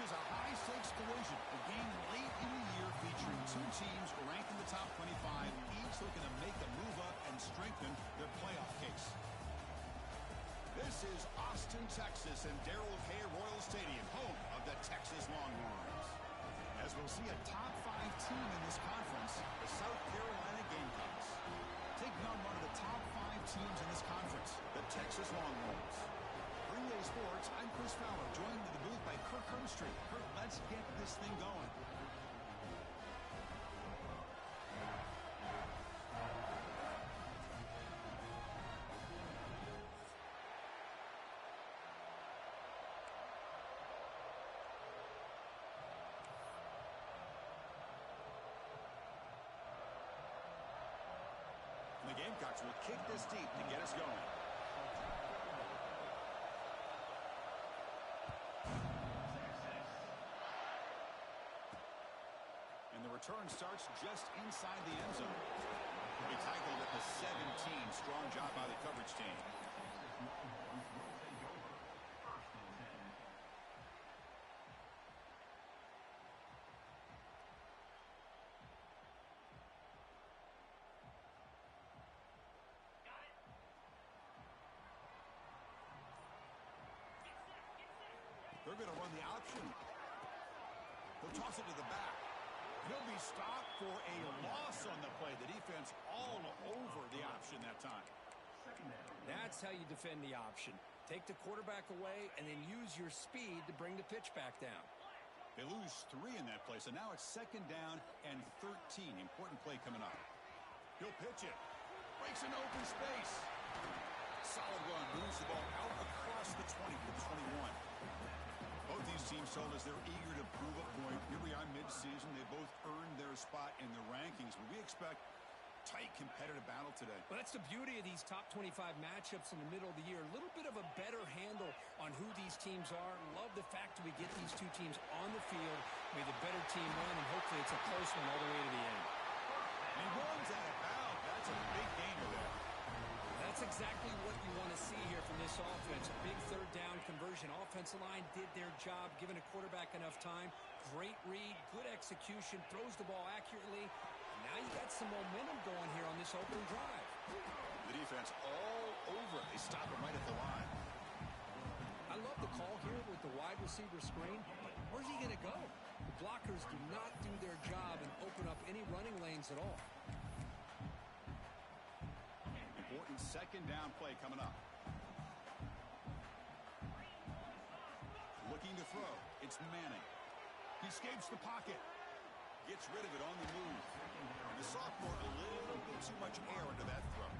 This is a high-stakes collision, a game late in the year featuring two teams ranked in the top 25, each looking to make a move up and strengthen their playoff case. This is Austin, Texas, and Darrell K. Royal Stadium, home of the Texas Longhorns. As we'll see a top 5 team in this conference, the South Carolina Gamecocks. Taking on one of the top 5 teams in this conference, the Texas Longhorns. For EA Sports, I'm Chris Fowler, joined in the booth by Kirk Hermstreet. Kirk, let's get this thing going. The Gamecocks will kick this deep to get us going. And the return starts just inside the end zone. He tackled at the 17. Strong job by the coverage team. They're going to run the option. They'll toss it to the back. He'll be stopped for a loss on the play. The defense all over the option that time. That's how you defend the option. Take the quarterback away and then use your speed to bring the pitch back down. They lose 3 in that play, so now it's 2nd down and 13. Important play coming up. He'll pitch it. Breaks an open space. Solid run. Moves the ball out across the 20 to the 21. Both these teams told us they're eager to prove a point. Here we are mid-season. They both earned their spot in the rankings, but we expect tight competitive battle today. Well, that's the beauty of these top 25 matchups in the middle of the year. A little bit of a better handle on who these teams are. Love the fact that we get these two teams on the field. May the better team win, and hopefully it's a close one all the way to the end. And he runs out of bounds. That's a big gainer there. That's exactly what you want to see here from this offense. A big 3rd down conversion. Offensive line did their job, giving a quarterback enough time. Great read, good execution, throws the ball accurately. Now you got some momentum going here on this opening drive. The defense all over it. They stop him right at the line. I love the call here with the wide receiver screen, but where's he going to go? The blockers do not do their job and open up any running lanes at all. Important 2nd down play coming up. Looking to throw. It's Manning. He escapes the pocket. Gets rid of it on the move. And the sophomore a little bit too much air into that throw.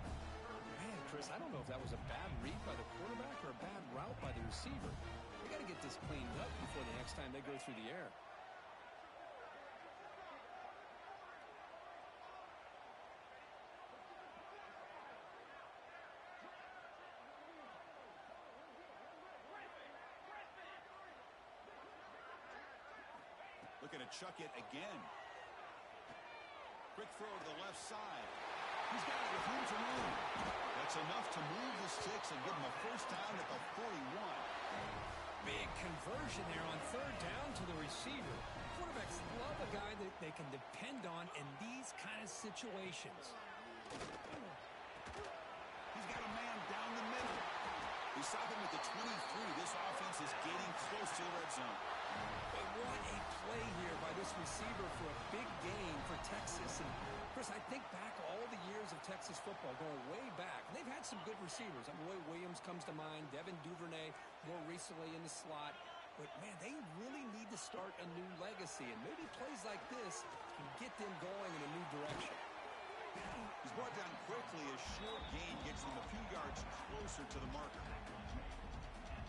Man, Chris, I don't know if that was a bad read by the quarterback or a bad route by the receiver. We got to get this cleaned up before the next time they go through the air. Looking to chuck it again. Quick throw to the left side. He's got it with room to move. That's enough to move the sticks and give him a 1st down at the 41. Big conversion there on 3rd down to the receiver. Quarterbacks love a guy that they can depend on in these kind of situations. He's got a man down the middle. We stop him at the 23. This offense is getting close to the red zone. But what a play here by this receiver for a big gain for Texas. And Chris, I think back all the years of Texas football, going way back. And they've had some good receivers. Roy Williams comes to mind, Devin Duvernay more recently in the slot. But, man, they really need to start a new legacy. And maybe plays like this can get them going in a new direction. He's brought down quickly. A short gain gets him a few yards closer to the marker.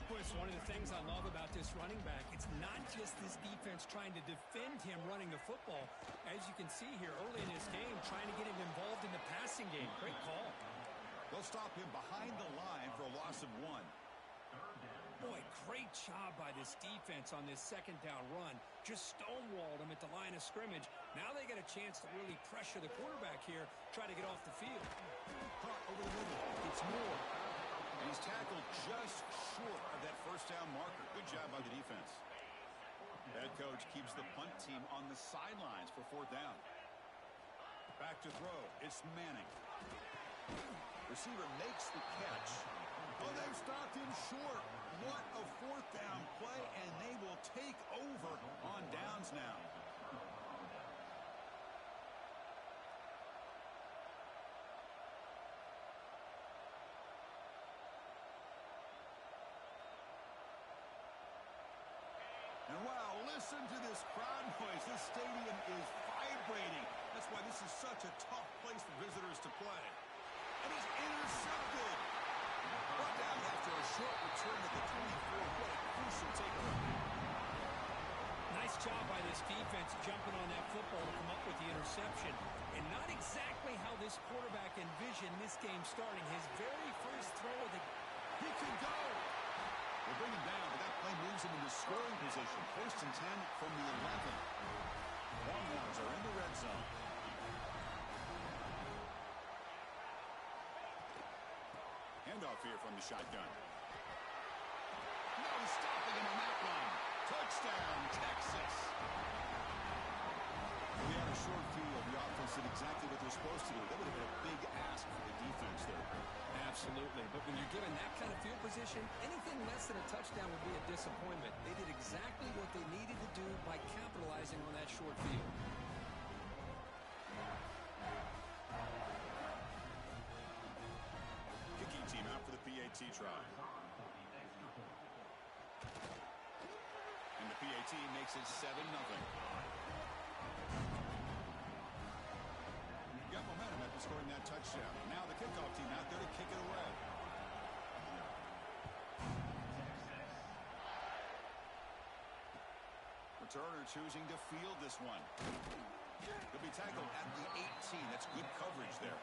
Chris, one of the things I love about this running back, it's not just this defense trying to defend him running the football. As you can see here early in this game, trying to get him involved in the passing game. Great call. They'll stop him behind the line for a loss of 1. Boy, great job by this defense on this 2nd down run. Just stonewalled him at the line of scrimmage. Now they get a chance to really pressure the quarterback here, try to get off the field. Caught over the middle. It's Moore. And he's tackled just short of that 1st down marker. Good job by the defense. Head coach keeps the punt team on the sidelines for 4th down. Back to throw. It's Manning. Receiver makes the catch. Oh, they've stopped him short. What a 4th down play, and they will take over on downs now. And wow, listen to this crowd noise. This stadium is vibrating. That's why this is such a tough place for visitors to play. And he's intercepted. Brought down after a short return at the 24. What a crucial takeaway. Nice job by this defense jumping on that football to come up with the interception. And not exactly how this quarterback envisioned this game starting. His very first throw of the... He can go. They bring him down, but that play moves him into scoring position. 1st and 10 from the 11. Longhorns are in the red zone. Handoff here from the shotgun. No stopping him on that one. Touchdown, Texas. We had a short field. The offense did exactly what they're supposed to do. That would have been a big ask for the defense there. Absolutely. But when you're given that kind of field position, anything less than a touchdown would be a disappointment. They did exactly what they needed to do by capitalizing on that short field. Kicking team out for the PAT try. And the PAT makes it 7-0. Got momentum after scoring that touchdown. Now the kickoff team out there to kick it away. Returner choosing to field this one. He'll be tackled at the 18. That's good coverage there.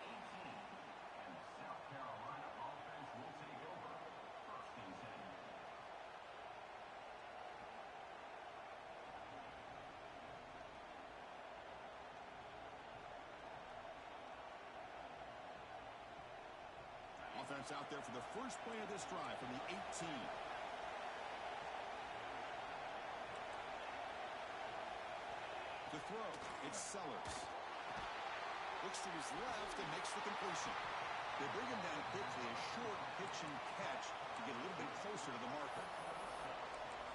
Offense out there for the first play of this drive from the 18. To throw, it's Sellers. Looks to his left and makes the completion. They bring him down quickly, a short pitch and catch to get a little bit closer to the marker.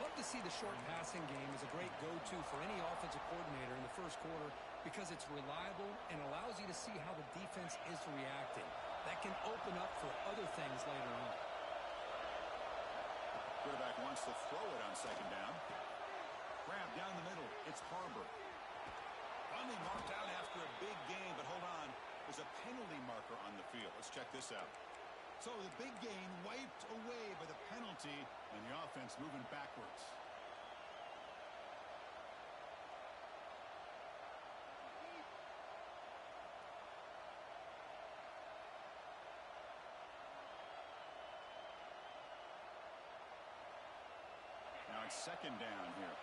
Love to see the short passing game as a great go-to for any offensive coordinator in the first quarter because it's reliable and allows you to see how the defense is reacting. That can open up for other things later on. Quarterback wants to throw it on 2nd down. Grab down the middle. It's Harbor. Finally marked out after a big gain, but hold on. There's a penalty marker on the field. Let's check this out. So the big gain wiped away by the penalty, and the offense moving backwards. Now it's 2nd down here.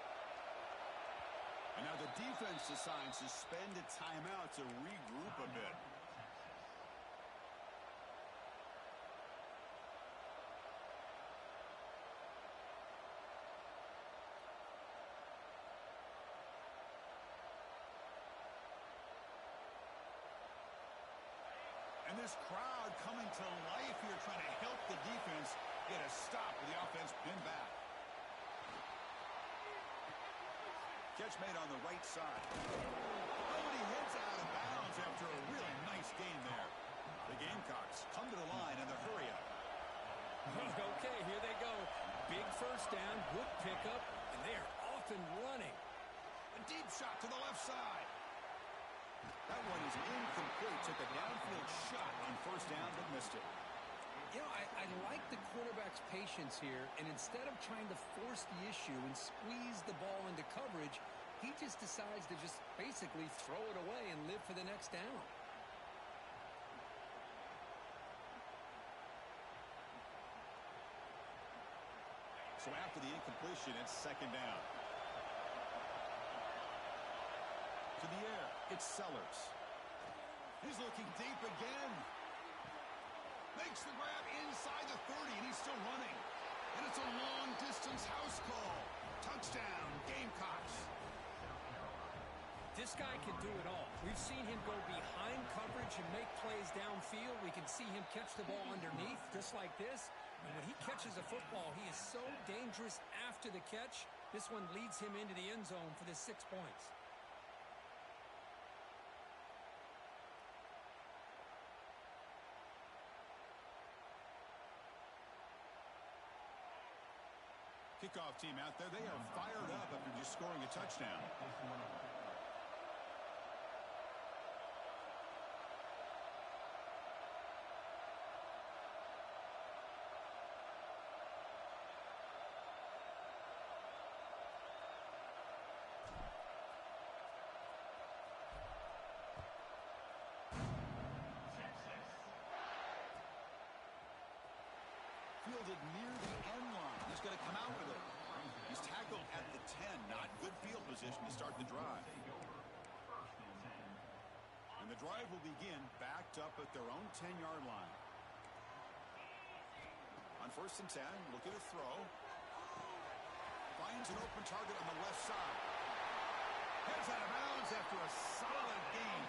And now the defense decides to spend a timeout to regroup a bit. And this crowd coming to life here, trying to help the defense get a stop with the offense pinned back. Catch made on the right side. Oh, and he hits out of bounds after a really nice gain there. The Gamecocks come to the line in the hurry-up. Okay, here they go. Big first down, good pickup, and they are off and running. A deep shot to the left side. That one is incomplete. Took a downfield shot on 1st down, but missed it. You know, I like the quarterback's patience here, and instead of trying to force the issue and squeeze the ball into coverage, he just decides to just basically throw it away and live for the next down. So after the incompletion, it's 2nd down. To the air, it's Sellers. He's looking deep again. Makes the grab inside the 30, and he's still running. And it's a long-distance house call. Touchdown, Gamecocks. This guy can do it all. We've seen him go behind coverage and make plays downfield. We can see him catch the ball underneath, just like this. And when he catches a football, he is so dangerous after the catch. This one leads him into the end zone for the 6 points. Kickoff team out there. They are fired up after just scoring a touchdown. Fielded near the end line. He's going to come out with it. He's tackled at the 10. Not good field position to start the drive. And the drive will begin backed up at their own 10-yard line. On 1st and 10, look at the throw. Finds an open target on the left side. Heads out of bounds after a solid gain.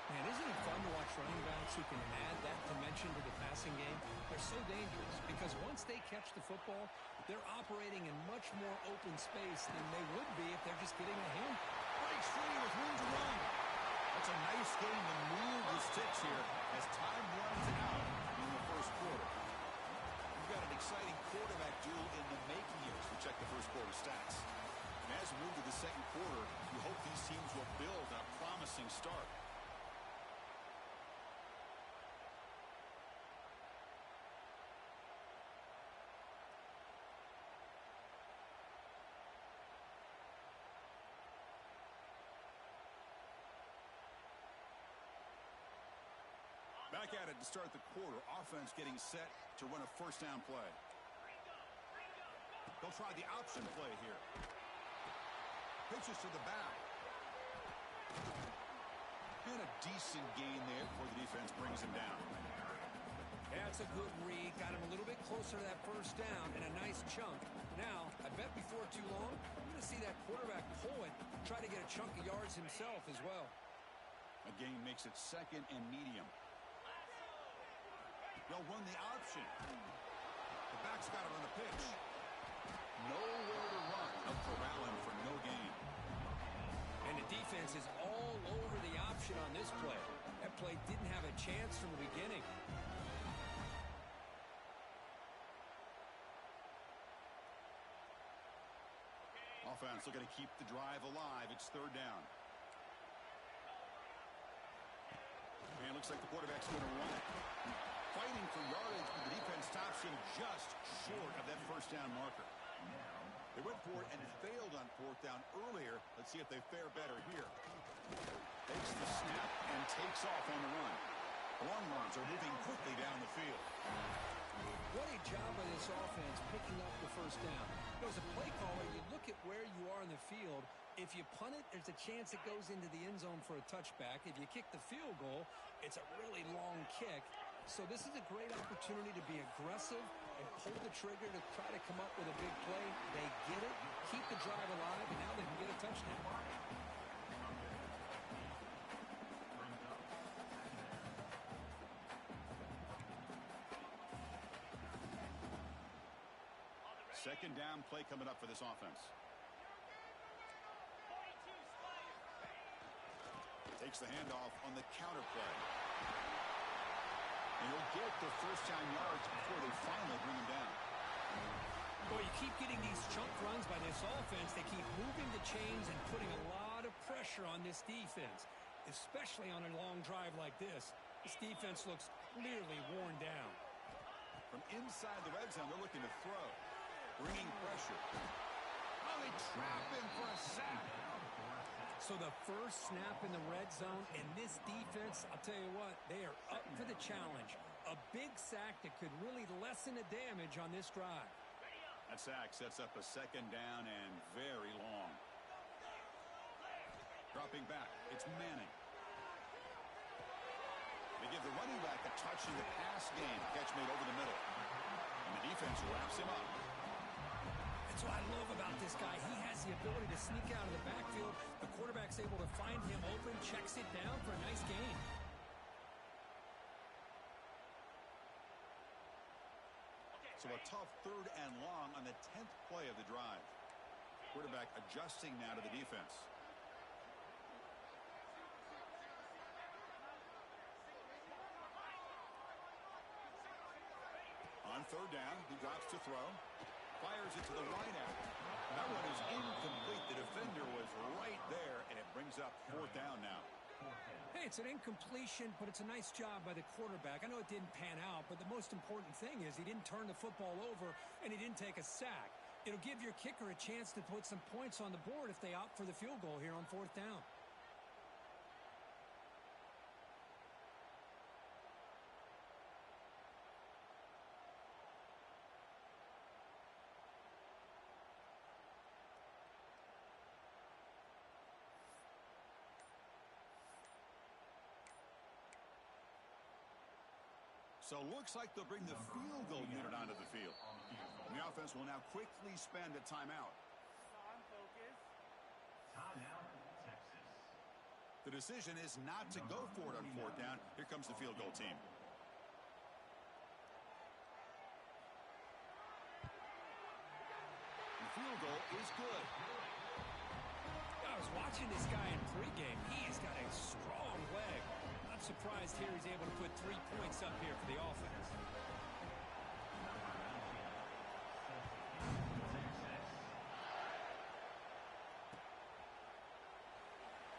Man, isn't it fun to watch running backs who can add that dimension to the passing game? They're so dangerous because once they catch the football, they're operating in much more open space than they would be if they're just getting a hand. Breaks free with room to run. That's a nice game to move the sticks here as time runs out in the first quarter. We've got an exciting quarterback duel in the making here as we check the first quarter stats. And as we move to the second quarter, you hope these teams will build on a promising start. Back at it to start the quarter. Offense getting set to run a first down play. They'll try the option play here. Pitches to the back. And a decent gain there before the defense brings him down. That's a good read. Got him a little bit closer to that first down and a nice chunk. Now, I bet before too long, I'm going to see that quarterback pull it, try to get a chunk of yards himself as well. A gain makes it 2nd and medium. They'll run the option. The back's got it on the pitch. Nowhere to run. They'll corral him for no gain. And the defense is all over the option on this play. That play didn't have a chance from the beginning. Offense looking to keep the drive alive. It's 3rd down. And it looks like the quarterback's going to run it. Fighting for yardage, but the defense stops him just short of that first down marker. They went for it and failed on 4th down earlier. Let's see if they fare better here. Takes the snap and takes off on the run. The Longhorns are moving quickly down the field. What a job by this offense picking up the first down. As a play caller, you look at where you are in the field. If you punt it, there's a chance it goes into the end zone for a touchback. If you kick the field goal, it's a really long kick. So this is a great opportunity to be aggressive and pull the trigger to try to come up with a big play. They get it, keep the drive alive, and now they can get a touchdown. Second down play coming up for this offense. Takes the handoff on the counter play. And he'll get the first down yards before they finally bring him down. Boy, you keep getting these chunk runs by this offense. They keep moving the chains and putting a lot of pressure on this defense, especially on a long drive like this. This defense looks clearly worn down. From inside the red zone, they're looking to throw. Bringing pressure. Oh, they trap him for a sack. So the first snap in the red zone, and this defense, I'll tell you what, they are up for the challenge. A big sack that could really lessen the damage on this drive. That sack sets up a second down and very long. Dropping back, it's Manning. They give the running back a touch in the pass game. Catch made over the middle. And the defense wraps him up. That's what I love about this guy. He has the ability to sneak out of the backfield. The quarterback's able to find him open, checks it down for a nice gain. So a tough 3rd and long on the 10th play of the drive. Quarterback adjusting now to the defense. On 3rd down, he drops to throw. Fires it to the right out. That one is incomplete. The defender was right there, and it brings up 4th down now. Hey, it's an incompletion, but it's a nice job by the quarterback. I know it didn't pan out, but the most important thing is he didn't turn the football over, and he didn't take a sack. It'll give your kicker a chance to put some points on the board if they opt for the field goal here on 4th down. So looks like they'll bring the field goal unit onto the field. And the offense will now quickly spend a timeout. Timeout, Texas. The decision is not to go for it on 4th down. Here comes the field goal team. The field goal is good. I was watching this guy in pregame. He's got a strong leg. Not surprised here he's able to put 3 points up here for the offense.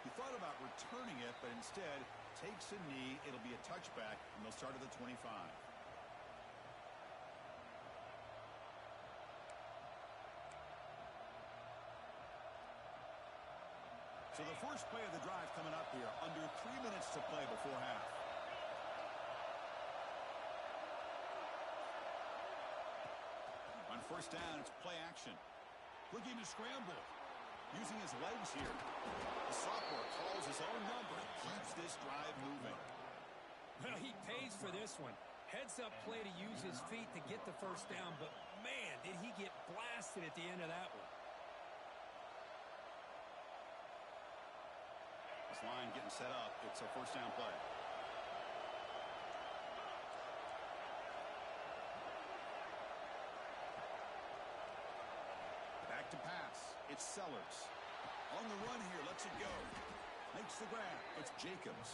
He thought about returning it, but instead takes a knee. It'll be a touchback, and they'll start at the 25. So the first play of the drive coming up here, under 3 minutes to play before half. On 1st down, it's play action. Looking to scramble. Using his legs here. The sophomore calls his own number and keeps this drive moving. Well, he pays for this one. Heads-up play to use his feet to get the 1st down, but man, did he get blasted at the end of that one. This line getting set up. It's a 1st down play. Back to pass. It's Sellers. On the run here. Lets it go. Makes the grab. It's Jacobs.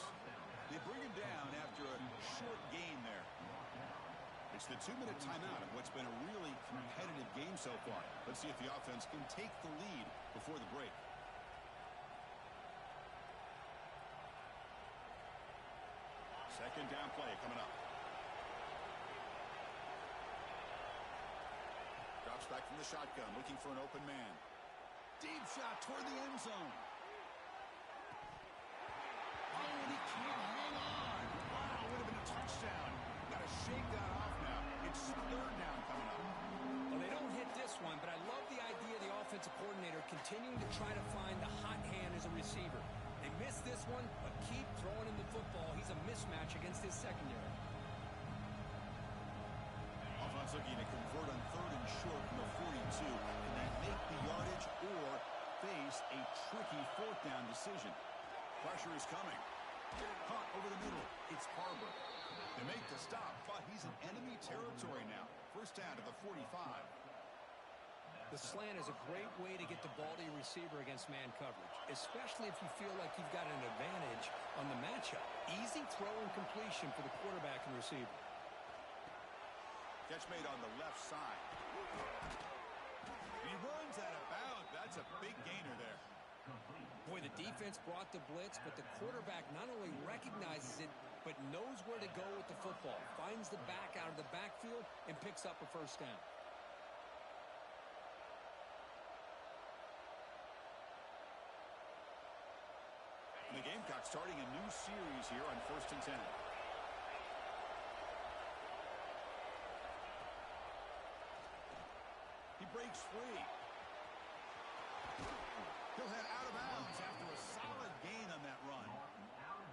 They bring him down after a short gain there. It's the 2-minute timeout of what's been a really competitive game so far. Let's see if the offense can take the lead before the break. Second down play coming up. Drops back from the shotgun, looking for an open man. Deep shot toward the end zone. Oh, and he can't hang on. Wow, would have been a touchdown. Got to shake that off now. It's 3rd down coming up. Well, they don't hit this one, but I love the idea of the offensive coordinator continuing to try to find the hot hand as a receiver. They missed this one, but keep throwing him the football. He's a mismatch against his secondary. Offense looking to convert on 3rd and short from the 42. Can they make the yardage or face a tricky 4th down decision? Pressure is coming. Caught over the middle. It's Harbor. They make the stop, but he's in enemy territory now. 1st down to the 45. The slant is a great way to get the ball to your receiver against man coverage, especially if you feel like you've got an advantage on the matchup. Easy throw and completion for the quarterback and receiver. Catch made on the left side. He runs out of bounds. That's a big gainer there. Boy, the defense brought the blitz, but the quarterback not only recognizes it, but knows where to go with the football. Finds the back out of the backfield and picks up a 1st down. And the Gamecocks starting a new series here on 1st and 10. He breaks free. He'll head out of bounds after a solid gain on that run.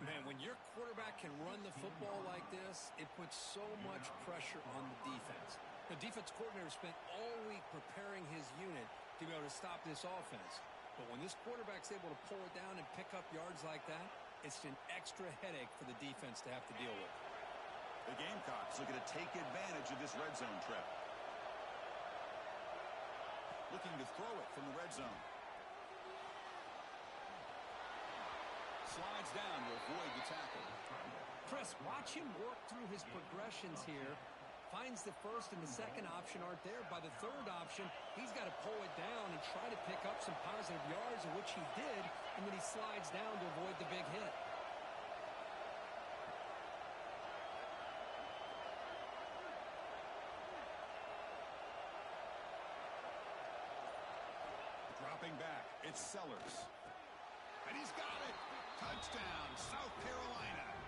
Man, when your quarterback can run the football like this, it puts so much pressure on the defense. The defense coordinator spent all week preparing his unit to be able to stop this offense. But when this quarterback's able to pull it down and pick up yards like that, it's an extra headache for the defense to have to deal with. The Gamecocks looking to take advantage of this red zone trip. Looking to throw it from the red zone. Slides down to avoid the tackle. Chris, watch him work through his progressions here. Finds the first and the second option aren't there. By the third option, he's got to pull it down and try to pick up some positive yards, of which he did, and then he slides down to avoid the big hit. Dropping back, it's Sellers. And he's got it! Touchdown, South Carolina!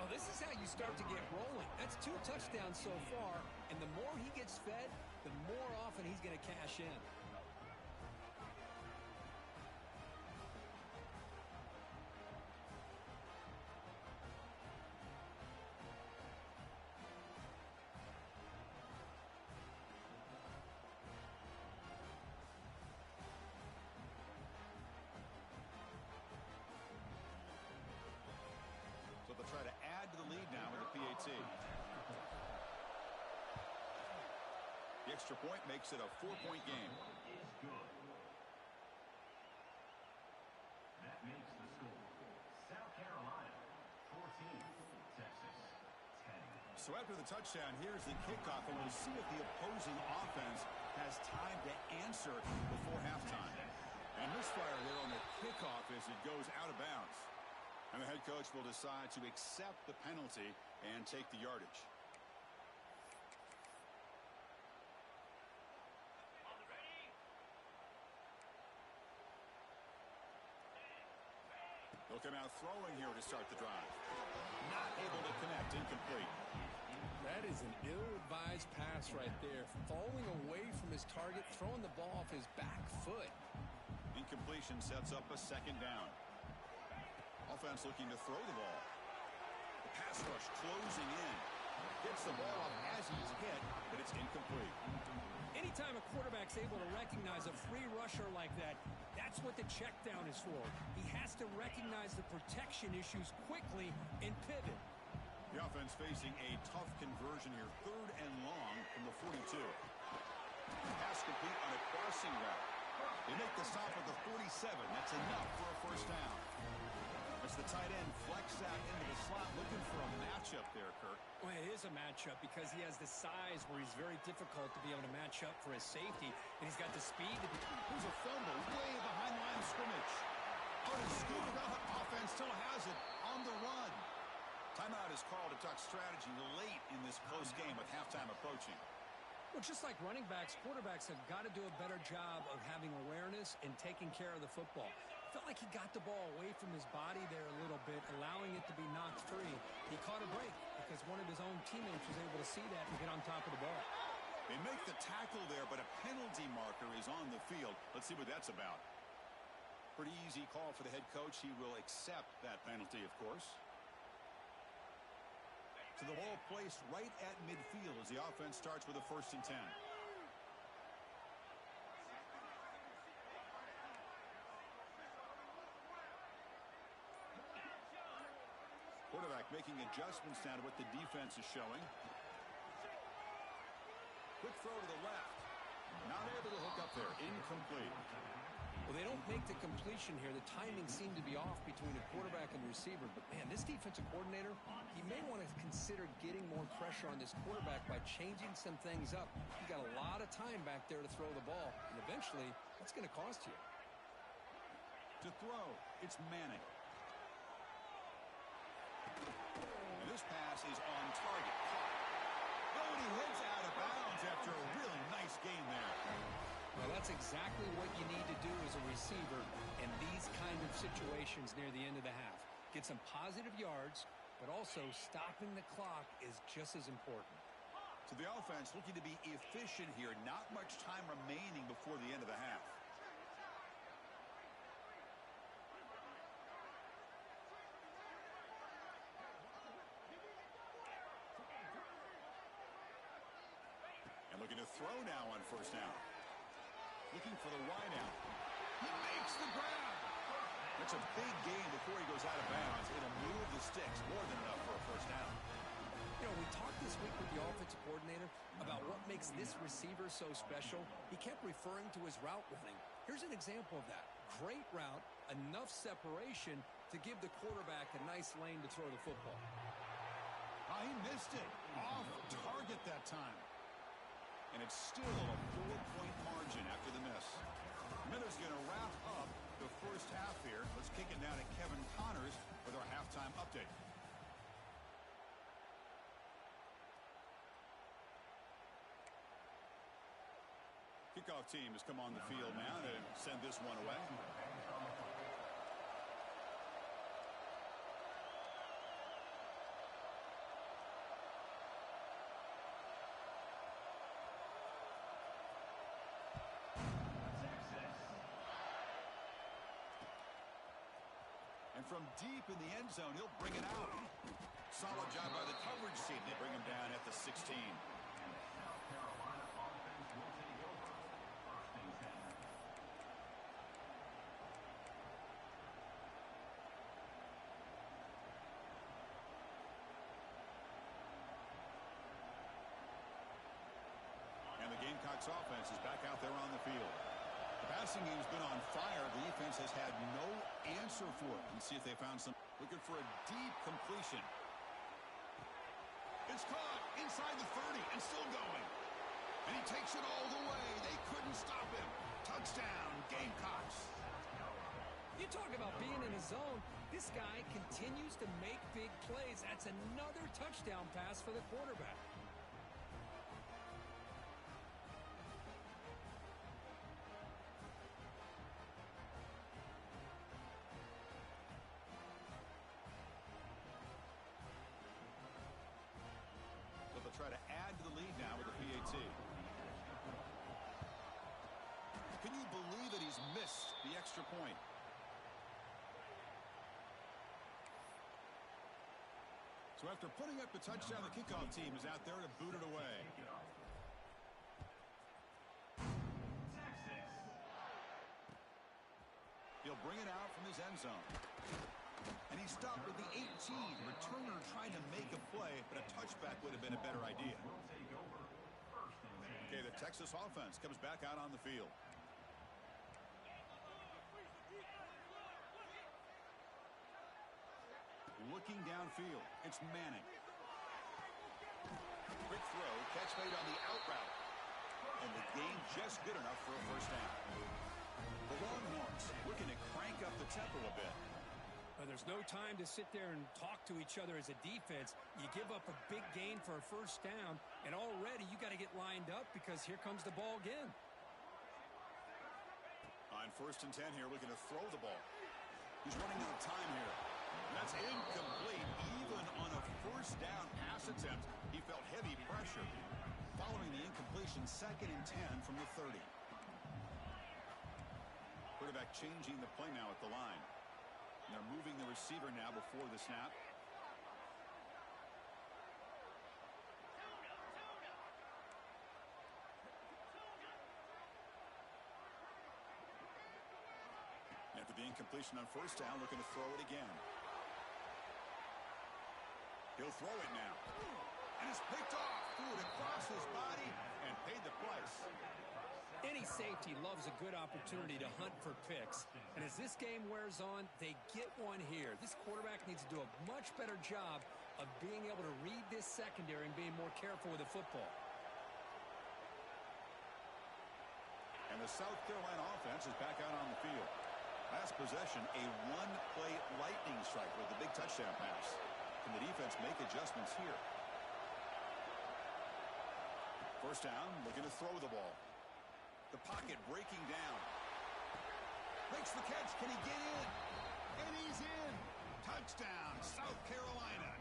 Oh, this is how you start to get rolling. That's 2 touchdowns so far, and the more he gets fed, the more often he's going to cash in. So they'll try to add to the lead now with the PAT. The extra point makes it a 4-point game. Is good. That makes the score. South Carolina 14, Texas 10. So after the touchdown, here's the kickoff, and we'll see if the opposing offense has time to answer before halftime. And misfire there on the kickoff as it goes out of bounds. And the head coach will decide to accept the penalty and take the yardage. They'll come out throwing here to start the drive. Not able to connect, incomplete. That is an ill-advised pass right there. Falling away from his target, throwing the ball off his back foot. Incompletion sets up a second down. Offense looking to throw the ball. The pass rush closing in. Gets the ball up as he's hit, but it's incomplete. Anytime a quarterback's able to recognize a free rusher like that, that's what the check down is for. He has to recognize the protection issues quickly and pivot. The offense facing a tough conversion here. 3rd and long from the 42. Pass complete on a crossing route. They make the stop at the 47. That's enough for a first down. As the tight end flexes out into the slot, looking for a matchup there, Kirk. Well, it is a matchup because he has the size where he's very difficult to be able to match up for his safety, and he's got the speed. Here's a fumble way behind line of scrimmage. Oh, and scooted up. Offense still has it on the run. Timeout is called to talk strategy late in this close game with halftime approaching. Well, just like running backs, quarterbacks have got to do a better job of having awareness and taking care of the football. Felt like he got the ball away from his body there a little bit, allowing it to be knocked free. He caught a break because one of his own teammates was able to see that and get on top of the ball. They make the tackle there, but a penalty marker is on the field. Let's see what that's about. Pretty easy call for the head coach. He will accept that penalty, of course. So the ball placed right at midfield as the offense starts with a 1st and 10. Quarterback making adjustments now to what the defense is showing. Quick throw to the left. Not able to hook up there. Incomplete. Well, they don't make the completion here. The timing seemed to be off between the quarterback and the receiver. But, man, this defensive coordinator, he may want to consider getting more pressure on this quarterback by changing some things up. He got a lot of time back there to throw the ball. And eventually, that's going to cost you. To throw, it's Manning. And this pass is on target. Oh, and he heads out of bounds after a really nice game there. Well, that's exactly what you need to do as a receiver in these kind of situations near the end of the half. Get some positive yards, but also stopping the clock is just as important. So the offense looking to be efficient here. Not much time remaining before the end of the half. to throw now on first down. Looking for the wide out. He makes the grab. That's a big gain before he goes out of bounds. It'll move the sticks more than enough for a first down. You know, we talked this week with the offensive coordinator about what makes this receiver so special. He kept referring to his route running. Here's an example of that. Great route, enough separation to give the quarterback a nice lane to throw the football. Oh, he missed it. Off target that time. And it's still a 4-point margin after the miss. Miller's going to wrap up the first half here. Let's kick it down to Kevin Connors with our halftime update. Kickoff team has come on the field now to send this one away. And from deep in the end zone, he'll bring it out. Solid job by the coverage team. They bring him down at the 16. And the Gamecocks offense is back out there on the field. The passing game's been on fire. The defense has had no answer for it. Let's see if they found some. Looking for a deep completion. It's caught inside the 30 and still going. And he takes it all the way. They couldn't stop him. Touchdown, Gamecocks. You talk about being in a zone. This guy continues to make big plays. That's another touchdown pass for the quarterback. Try to add to the lead now with the PAT. Can you believe that he's missed the extra point? So after putting up the touchdown, the kickoff team is out there to boot it away. He'll bring it out from his end zone. And he stopped with the 18. Returner trying to make a play, but a touchback would have been a better idea. Okay, the Texas offense comes back out on the field. Looking downfield, it's Manning. Quick throw, catch made on the out route. And the game just good enough for a first down. The Longhorns looking to crank up the tempo a bit. There's no time to sit there and talk to each other as a defense. You give up a big gain for a first down, and already you got to get lined up because here comes the ball again. On 1st and 10 here, looking to throw the ball. He's running out of time here. And that's incomplete. Even on a first down pass attempt, he felt heavy pressure. Following the incompletion, 2nd and 10 from the 30. Quarterback changing the play now at the line. And they're moving the receiver now before the snap. After the incompletion on first down, looking to throw it again. He'll throw it now. And it's picked off. Threw it across his body and paid the price. Any safety loves a good opportunity to hunt for picks. And as this game wears on, they get one here. This quarterback needs to do a much better job of being able to read this secondary and being more careful with the football. And the South Carolina offense is back out on the field. Last possession, a one-play lightning strike with the big touchdown pass. Can the defense make adjustments here? First down, looking to throw the ball. The pocket breaking down. Makes the catch. Can he get in? And he's in. Touchdown, South Carolina.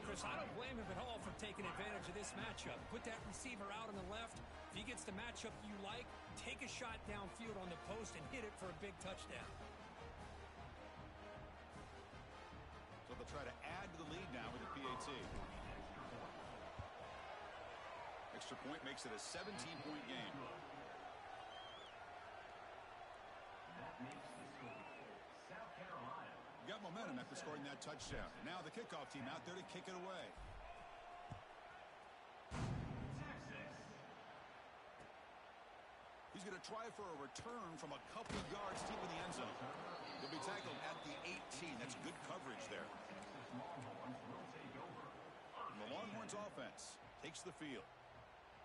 Chris, I don't blame him at all for taking advantage of this matchup. Put that receiver out on the left. If he gets the matchup you like, take a shot downfield on the post and hit it for a big touchdown. So they'll try to add to the lead now with the PAT. Extra point makes it a 17-point game. That makes the score South Carolina. Got momentum after scoring that touchdown. Now the kickoff team out there to kick it away. Texas. He's going to try for a return from a couple of yards deep in the end zone. He'll be tackled at the 18. That's good coverage there. Texas Longhorns will take over. And the Longhorns offense takes the field.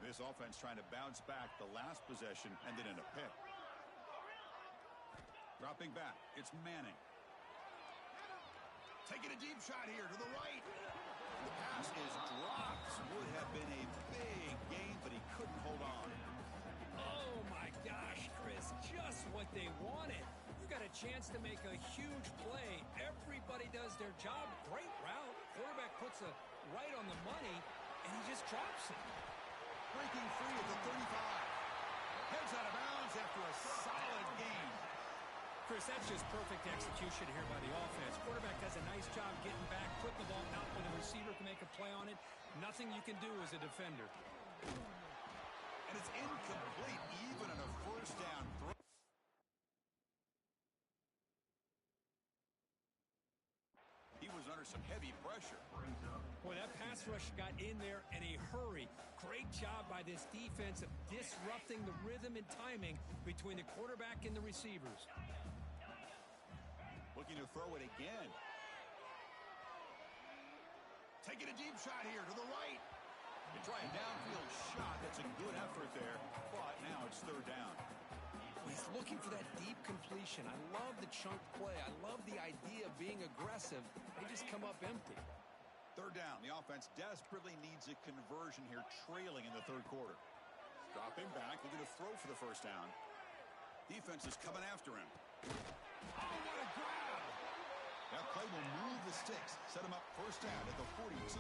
This offense trying to bounce back the last possession and then in a pick. Dropping back, it's Manning. Taking a deep shot here to the right. The pass is dropped. Would have been a big gain, but he couldn't hold on. Oh, my gosh, Chris, just what they wanted. You got a chance to make a huge play. Everybody does their job. Great route. Quarterback puts it right on the money, and he just drops it. Breaking free at the 35. Heads out of bounds after a solid gain. Chris, that's just perfect execution here by the offense. Quarterback does a nice job getting back, putting the ball out when the receiver can make a play on it. Nothing you can do as a defender. And it's incomplete, even on a first down throw. He was under some heavy pressure. Boy, that pass rush got in there in a hurry. Great job by this defense of disrupting the rhythm and timing between the quarterback and the receivers. Looking to throw it again. Taking a deep shot here to the right. They try a downfield shot. That's a good effort there. But now it's third down. He's looking for that deep completion. I love the chunk play. I love the idea of being aggressive. They just come up empty. Third down. The offense desperately needs a conversion here, trailing in the third quarter. Dropping back, looking to throw for the first down. Defense is coming after him. Oh, what a grab! That play will move the sticks, set him up first down at the 42.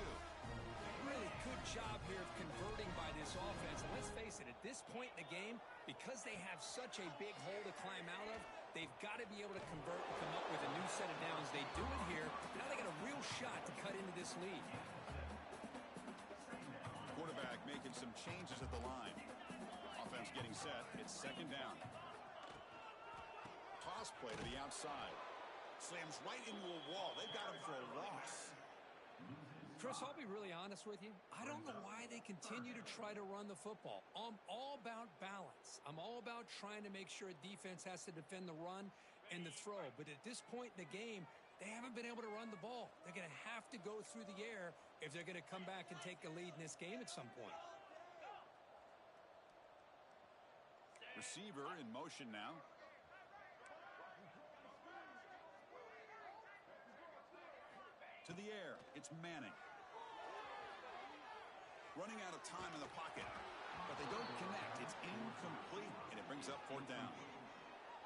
Really good job here of converting by this offense. And let's face it, at this point in the game, because they have such a big hole to climb out of, they've got to be able to convert and come up with a new set of downs. They do it here. Now they got a real shot to cut into this lead. Quarterback making some changes at the line. Offense getting set. It's second down. Toss play to the outside. Slams right into a wall. They've got him for a loss. Chris, I'll be really honest with you. I don't know why they continue to try to run the football. I'm all about balance. I'm all about trying to make sure a defense has to defend the run and the throw. But at this point in the game, they haven't been able to run the ball. They're going to have to go through the air if they're going to come back and take a lead in this game at some point. Receiver in motion now. To the air, it's Manning. Running out of time in the pocket, but they don't connect. It's incomplete, and it brings up fourth down.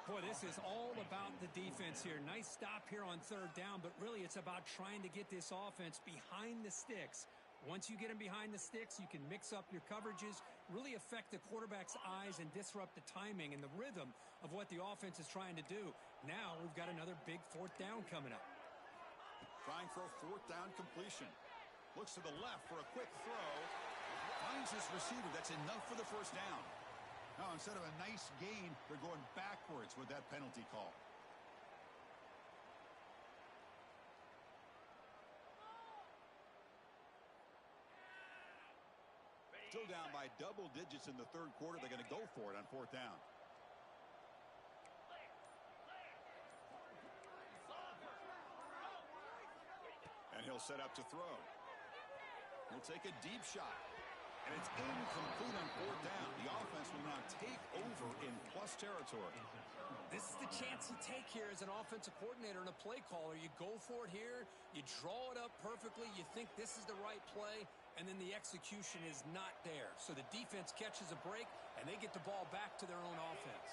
Boy, this is all about the defense here. Nice stop here on third down, but really it's about trying to get this offense behind the sticks. Once you get them behind the sticks, you can mix up your coverages, really affect the quarterback's eyes and disrupt the timing and the rhythm of what the offense is trying to do. Now we've got another big fourth down coming up. Trying for a fourth down completion. Looks to the left for a quick throw. Finds his receiver. That's enough for the first down. Now, instead of a nice gain, they're going backwards with that penalty call. Still down by double digits in the third quarter. They're going to go for it on fourth down. And he'll set up to throw. He'll take a deep shot. And it's incomplete on fourth down. The offense will now take over in plus territory. This is the chance you take here as an offensive coordinator and a play caller. You go for it here. You draw it up perfectly. You think this is the right play, and then the execution is not there. So the defense catches a break, and they get the ball back to their own offense.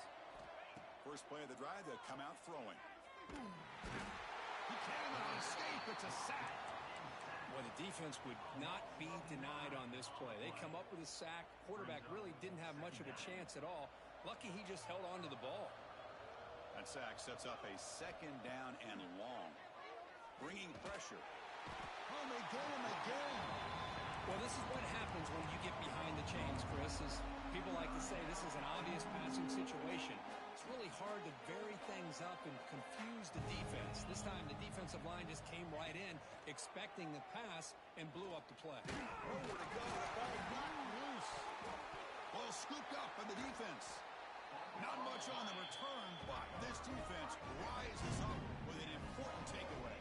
First play of the drive, they'll come out throwing. He cannot escape. It's a sack. Well, the defense would not be denied on this play. They come up with a sack. Quarterback really didn't have much of a chance at all. Lucky he just held on to the ball. That sack sets up a second down and long. Bringing pressure. Oh, they get him again. Well, this is what happens when you get behind the chains, Chris. As people like to say, this is an obvious passing situation. It's really hard to vary things up and confuse the defense. This time, the defensive line just came right in, expecting the pass, and blew up the play. Nowhere to go. The ball knocked loose. Ball scooped up by the defense. Not much on the return, but this defense rises up with an important takeaway.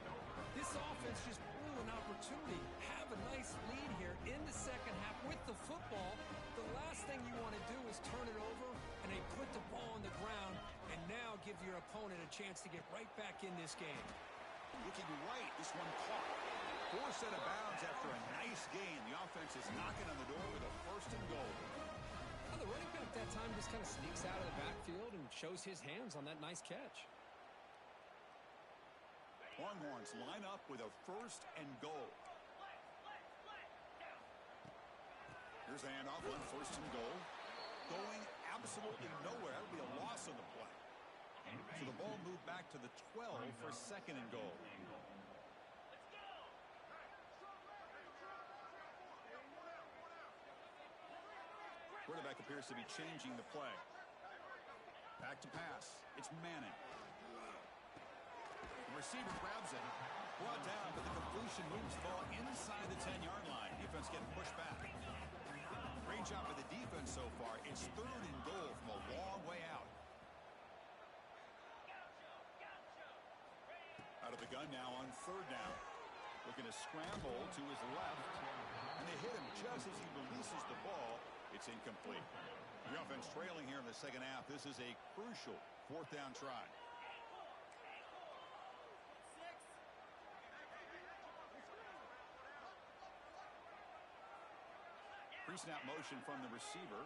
This offense just blew an opportunity. Have a nice lead here in the second half with the football. The last thing you want to do is turn it over, and they put the ball on the ground, and now give your opponent a chance to get right back in this game. Looking right, this one caught. Forced out of bounds after a nice gain. The offense is knocking on the door with a first and goal. Well, the running back that time just kind of sneaks out of the backfield and shows his hands on that nice catch. Longhorns line up with a first and goal. Here's the handoff on first and goal. Going absolutely nowhere. That'll be a loss on the play. So the ball moved back to the 12 for second and goal. Quarterback appears to be changing the play. Back to pass. It's Manning. The receiver grabs it. Brought down, but the completion moves the ball inside the 10-yard line. Defense getting pushed back. Great job by the defense so far. It's third and goal from a long way out. Out of the gun now on third down. Looking to scramble to his left. And they hit him just as he releases the ball. It's incomplete. The offense trailing here in the second half. This is a crucial fourth down try. Pre-snap motion from the receiver.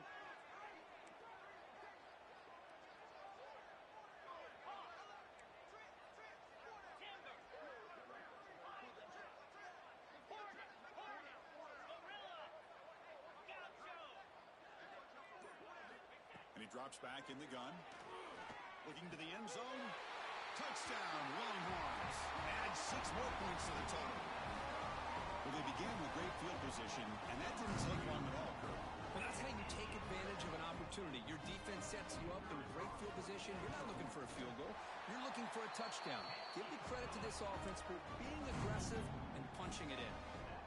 And he drops back in the gun. Looking to the end zone. Touchdown, Longhorns. Add 6 more points to the total. Well, they began with great field position, and that didn't take long at all, Kurt. Well, that's how you take advantage of an opportunity. Your defense sets you up in great field position. You're not looking for a field goal. You're looking for a touchdown. Give the credit to this offense for being aggressive and punching it in.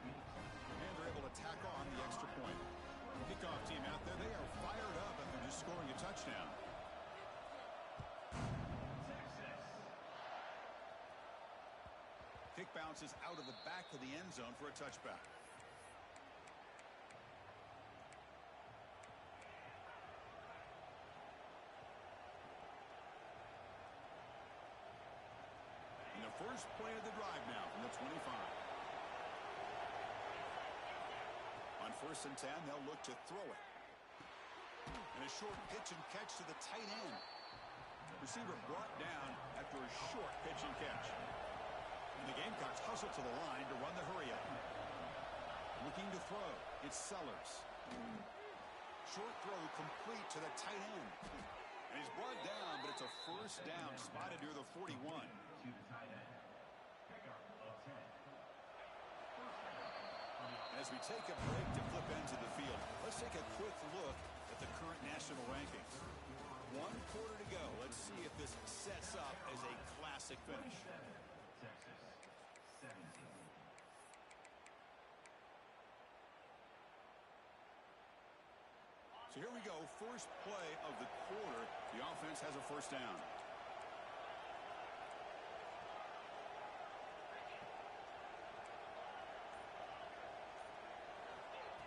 And they're able to tack on the extra point. Kickoff team out there, they are fired up after just scoring a touchdown. Kick bounces out of the back of the end zone for a touchback. And the first play of the drive now from the 25. On first and 10, they'll look to throw it. And a short pitch and catch to the tight end. Receiver brought down after a short pitch and catch. And the Gamecocks hustle to the line to run the hurry-up. Looking to throw. It's Sellers. Short throw complete to the tight end. And he's brought down, but it's a first down spotted near the 41. To the tight end. Pickup of 10. As we take a break to flip ends of the field, let's take a quick look at the current national rankings. 1 quarter to go. Let's see if this sets up as a classic finish. Texas 17. So here we go. First play of the quarter. The offense has a first down.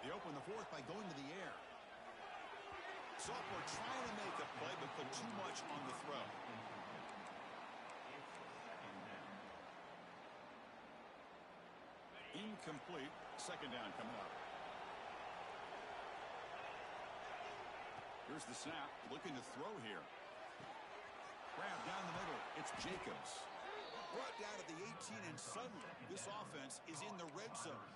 They open the fourth by going to the air. Sophomore trying to make a play, but put too much on the throw. Incomplete. Second down coming up. Here's the snap. Looking to throw here. Grab down the middle. It's Jacobs. Brought down at the 18, and suddenly this offense is in the red zone.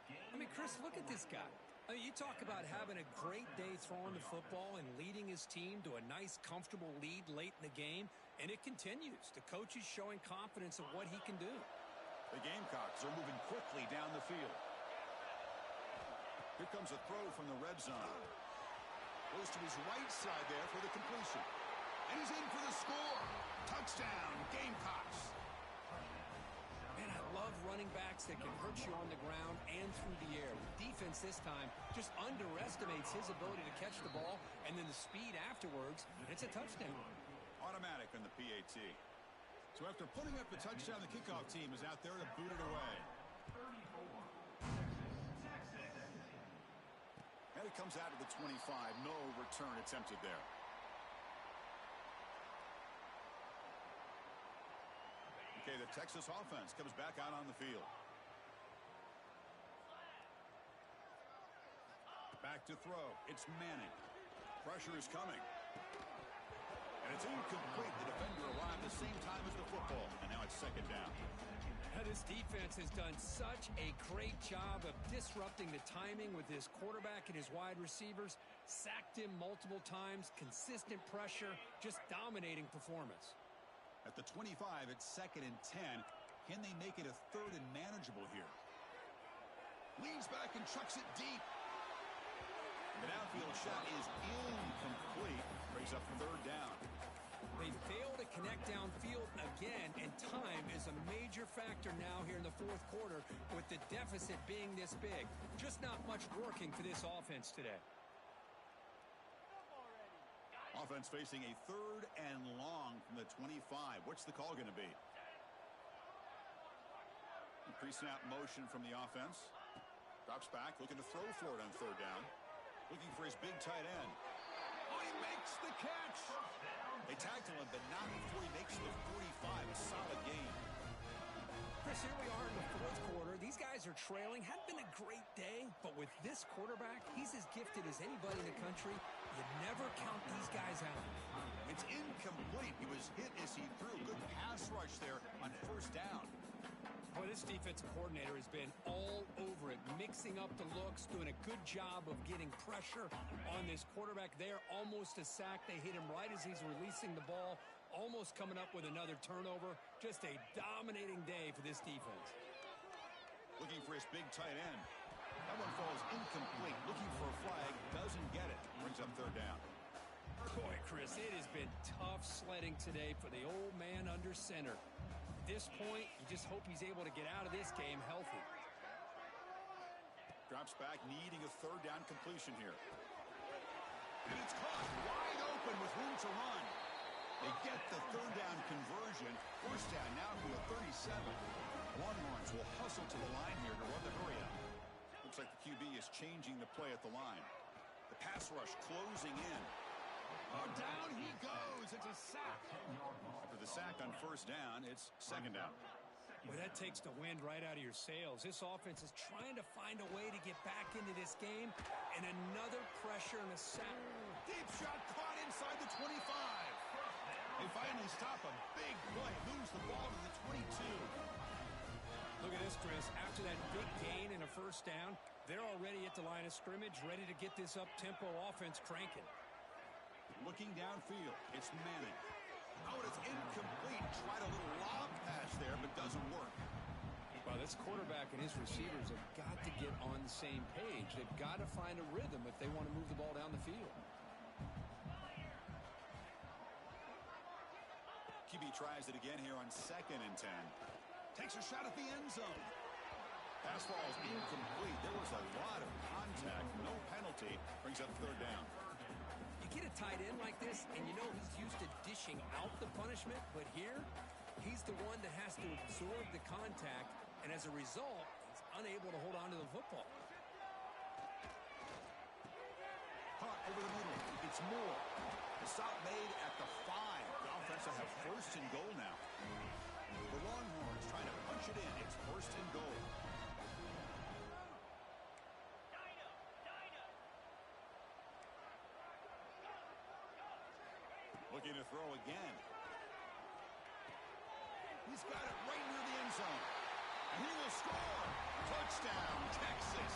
I mean, Chris, look at this guy. I mean, you talk about having a great day throwing the football and leading his team to a nice, comfortable lead late in the game, and it continues. The coach is showing confidence of what he can do. The Gamecocks are moving quickly down the field. Here comes a throw from the red zone. Goes to his right side there for the completion. And he's in for the score. Touchdown, Gamecocks. Man, I love running backs that can hurt you on the ground and through the air. The defense this time just underestimates his ability to catch the ball, and then the speed afterwards, it's a touchdown. Automatic on the PAT. So after putting up the touchdown, the kickoff team is out there to boot it away. And it comes out of the 25. No return attempted there. Okay, the Texas offense comes back out on the field. Back to throw. It's Manning. Pressure is coming. And it's incomplete. The defender arrived the same time as the football. And now it's second down. Now, this defense has done such a great job of disrupting the timing with his quarterback and his wide receivers. Sacked him multiple times. Consistent pressure. Just dominating performance. At the 25, it's second and 10. Can they make it a third and manageable here? Leans back and chucks it deep. The downfield shot is incomplete. Brings up third down. They fail to connect downfield again, and time is a major factor now here in the fourth quarter with the deficit being this big. Just not much working for this offense today. Offense facing a third and long from the 25. What's the call going to be? Pre-snap motion from the offense. Drops back, looking to throw for it on third down. Looking for his big tight end. Oh, he makes the catch! They tackle him, but not before he makes the 45. A solid game. Chris, here we are in the fourth quarter. These guys are trailing. Hadn't been a great day, but with this quarterback, he's as gifted as anybody in the country. You never count these guys out. It's incomplete. He was hit as he threw. Good pass rush there on first down. Boy, this defensive coordinator has been all over it, mixing up the looks, doing a good job of getting pressure on this quarterback there. Almost a sack. They hit him right as he's releasing the ball, almost coming up with another turnover. Just a dominating day for this defense. Looking for his big tight end. That one falls incomplete. Looking for a flag. Doesn't get it. Brings up third down. Boy, Chris, it has been tough sledding today for the old man under center. At this point, you just hope he's able to get out of this game healthy. Drops back, needing a third down completion here. And it's caught wide open with room to run. They get the third down conversion. First down now from the 37. Longhorns will hustle to the line here to run the hurry up. Looks like the QB is changing the play at the line. The pass rush closing in. Oh, down he goes. It's a sack. After the sack on first down, it's second down. Boy, that takes the wind right out of your sails. This offense is trying to find a way to get back into this game, and another pressure and a sack. Deep shot caught inside the 25. They finally stop a big play. Lose the ball to the 22. Look at this, Chris. After that big gain and a first down, they're already at the line of scrimmage, ready to get this up-tempo offense cranking. Looking downfield, it's Manning. Oh, it's incomplete. Tried a little lob pass there, but doesn't work. Well, this quarterback and his receivers have got to get on the same page. They've got to find a rhythm if they want to move the ball down the field. QB tries it again here on second and 10. Takes a shot at the end zone. Pass ball is incomplete. There was a lot of contact. No penalty. Brings up third down. You get a tight end like this, and you know he's used to dishing out the punishment, but here, he's the one that has to absorb the contact, and as a result, he's unable to hold on to the football. Caught over the middle. It's Moore. The stop made at the 5. The offense will have first and goal now. The Longhorns trying to punch it in. It's first and goal. Looking to throw again. He's got it right near the end zone. And he will score. Touchdown, Texas.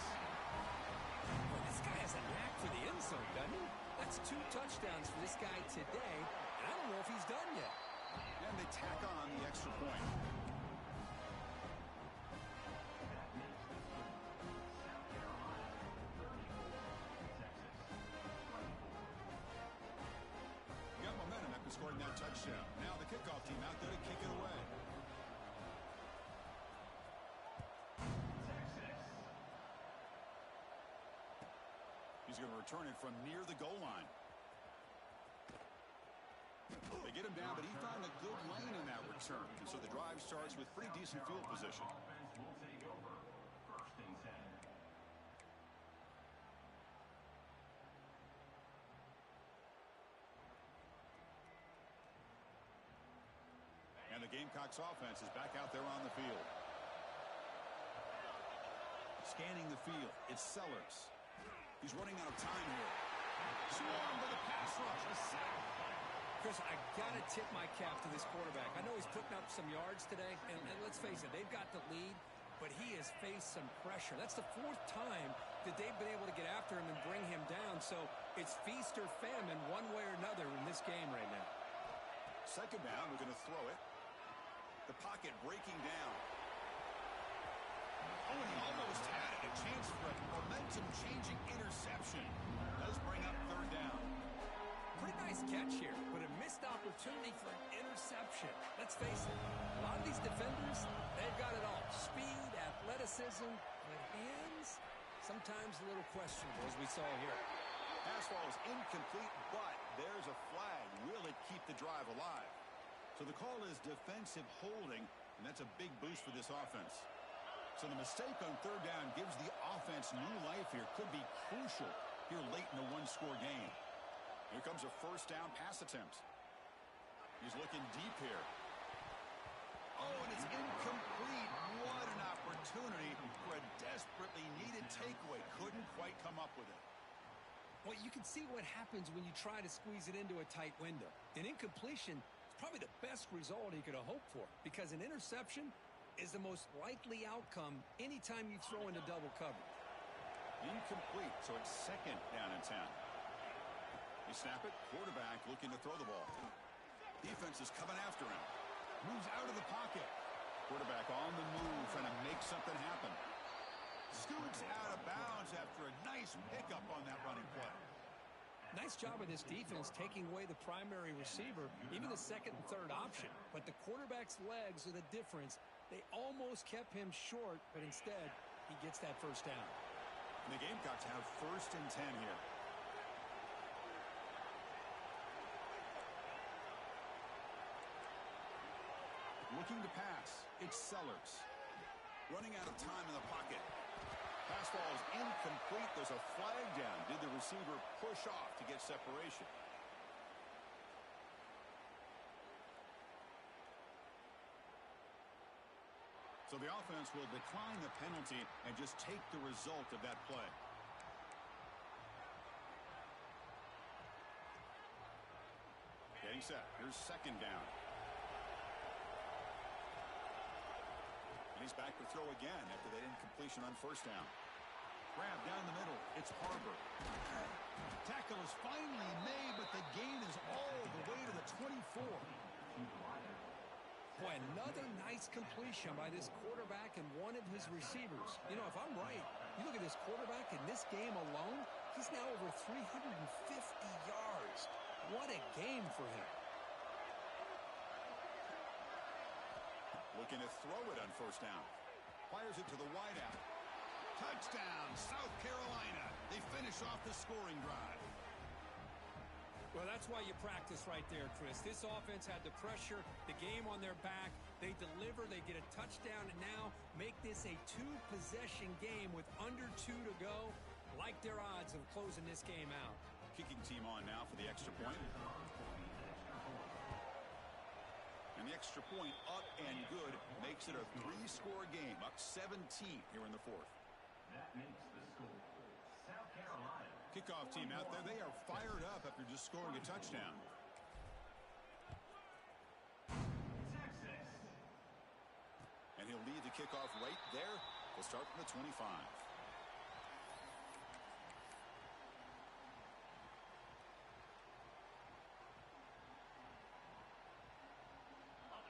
Well, this guy has a knack for the end zone, doesn't he? That's 2 touchdowns for this guy today, and I don't know if he's done yet. And they tack on the extra point. touchdown. Now the kickoff team out there to kick it away. He's going to return it from near the goal line. They get him down, but he found a good lane in that return. And so the drive starts with pretty decent field position. Offense will take over. 1st and 10. And the Gamecocks offense is back out there on the field. Scanning the field, it's Sellers. He's running out of time here. Swarm with a pass rush, a sack. Chris, I got to tip my cap to this quarterback. I know he's putting up some yards today, and let's face it, they've got the lead, but he has faced some pressure. That's the 4th time that they've been able to get after him and bring him down, so it's feast or famine one way or another in this game right now. 2nd down, we're going to throw it. The pocket breaking down. Oh, and he almost had it. A chance for a momentum-changing interception. Does bring up 3rd down. Pretty nice catch here, but a missed opportunity for an interception. Let's face it, a lot of these defenders, they've got it all. Speed, athleticism, but hands, sometimes a little questionable, as we saw here. Pass ball is incomplete, but there's a flag. Will it keep the drive alive? So the call is defensive holding, and that's a big boost for this offense. So the mistake on 3rd down gives the offense new life here. Could be crucial here late in a one-score game. Here comes a 1st down pass attempt. He's looking deep here. Oh, and it's incomplete. What an opportunity for a desperately needed takeaway. Couldn't quite come up with it. Well, you can see what happens when you try to squeeze it into a tight window. An incompletion is probably the best result he could have hoped for, because an interception is the most likely outcome anytime you throw into double coverage. Incomplete, so it's 2nd down and 10. They snap it, quarterback looking to throw the ball. Defense is coming after him. Moves out of the pocket. Quarterback on the move, trying to make something happen. Scoots out of bounds after a nice pickup on that running play. Nice job of this defense taking away the primary receiver, even the 2nd and 3rd option. But the quarterback's legs are the difference. They almost kept him short, but instead, he gets that 1st down. And the Gamecocks have 1st and 10 here. Looking to pass. It's Sellers. Running out of time in the pocket. Pass ball is incomplete. There's a flag down. Did the receiver push off to get separation? So the offense will decline the penalty and just take the result of that play. Getting set. Here's 2nd down. And he's back to throw again after that incompletion on 1st down. Grab down the middle. It's Harbor. Tackle is finally made, but the gain is all the way to the 24. Boy, another nice completion by this quarterback and one of his receivers. You know, if I'm right, you look at this quarterback in this game alone, he's now over 350 yards. What a game for him. Looking to throw it on 1st down. Fires it to the wideout. Touchdown, South Carolina. They finish off the scoring drive. Well, that's why you practice right there, Chris. This offense had the pressure, the game on their back. They deliver, they get a touchdown, and now make this a 2-possession game with under 2 to go. Like their odds of closing this game out. Kicking team on now for the extra point. And the extra point up and good makes it a 3-score game, up 17 here in the 4th. That makes the score. South Carolina. Kickoff team out there, they are fired up after just scoring a touchdown. Texas. And he'll lead the kickoff right there. We'll start from the 25.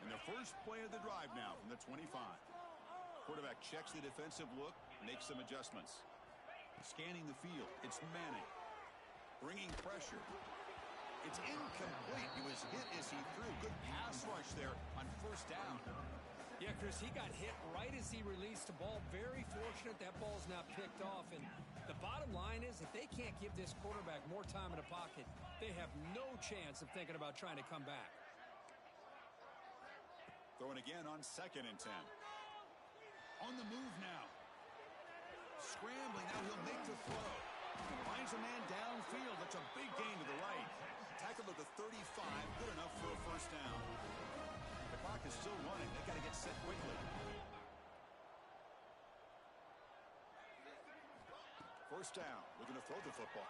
And the first play of the drive now from the 25. Quarterback checks the defensive look, makes some adjustments. Scanning the field, it's Manning. Bringing pressure. It's incomplete. He was hit as he threw. Good pass rush there on first down. Yeah, Chris, he got hit right as he released the ball. Very fortunate that ball's not picked off. And the bottom line is if they can't give this quarterback more time in the pocket, they have no chance of thinking about trying to come back. Throwing again on 2nd and 10. On the move now. Scrambling. Now he'll make the throw. Finds a man downfield. That's a big gain to the right. Tackle at the 35. Good enough for a first down. The clock is still running. They got to get set quickly. First down. Looking to throw the football.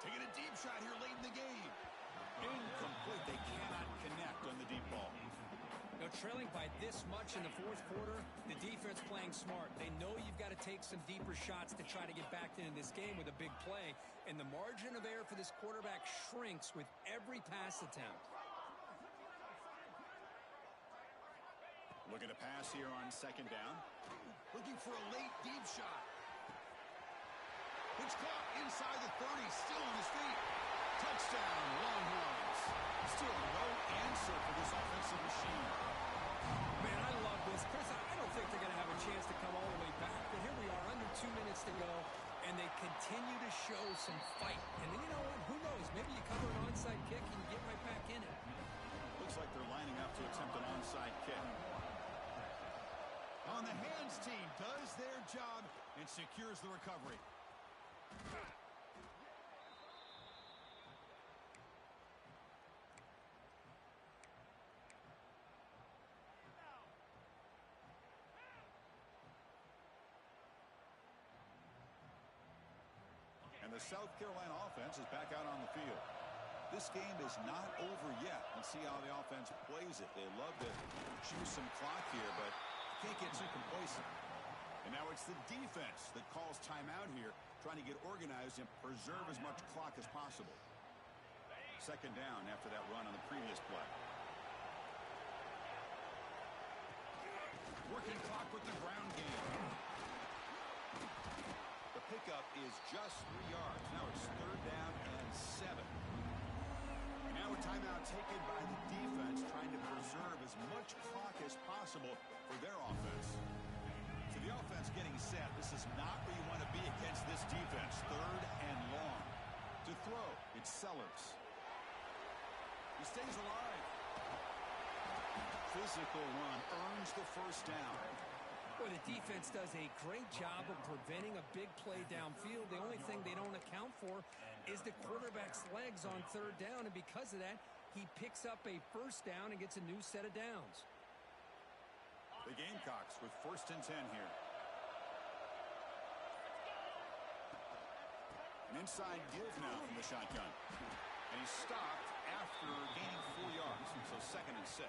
Taking a deep shot here late in the game. Incomplete. They cannot connect on the deep ball. Now, trailing by this much in the fourth quarter, the defense playing smart. They know you've got to take some deeper shots to try to get back into this game with a big play. And the margin of error for this quarterback shrinks with every pass attempt. Looking to pass here on 2nd down. Looking for a late deep shot. It's caught inside the 30, still on his feet. Touchdown, Longhorns. Still no answer for this offensive machine. Man, I love this. Chris, I don't think they're going to have a chance to come all the way back, but here we are, under 2 minutes to go, and they continue to show some fight. And then you know what? Who knows? Maybe you cover an onside kick and you get right back in it. Looks like they're lining up to attempt an onside kick. On the hands team does their job and secures the recovery. And the South Carolina offense is back out on the field. This game is not over yet. Let's see how the offense plays it. They love to choose some clock here, but can't get too complacent. And now it's the defense that calls timeout here, trying to get organized and preserve as much clock as possible. 2nd down after that run on the previous play. Working clock with the ground game. The pickup is just 3 yards. Now it's 3rd down and 7. And now a timeout taken by the defense, trying to preserve as much clock as possible for their offense. So the offense getting set. This is not where you want to be against this defense. 3rd and long. To throw, it's Sellers. He stays alive. Physical run earns the first down. Boy, the defense does a great job of preventing a big play downfield. The only thing they don't account for is the quarterback's legs on 3rd down, and because of that, he picks up a first down and gets a new set of downs. The Gamecocks with 1st and 10 here. An inside give now from the shotgun. And he's stopped after gaining 4 yards, so 2nd and 6.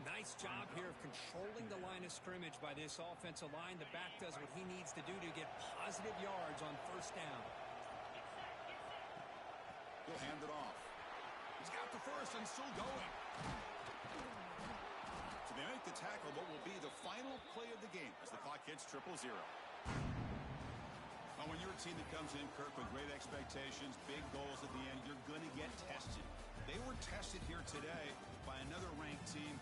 Nice job here of controlling the line of scrimmage by this offensive line. The back does what he needs to do to get positive yards on first down. He'll hand it off. He's got the first and still going. So they make the tackle, what will be the final play of the game as the clock hits 0-0. Well, when you're a team that comes in, Kirk, with great expectations, big goals at the end, you're going to get tested. They were tested here today by another ranked team.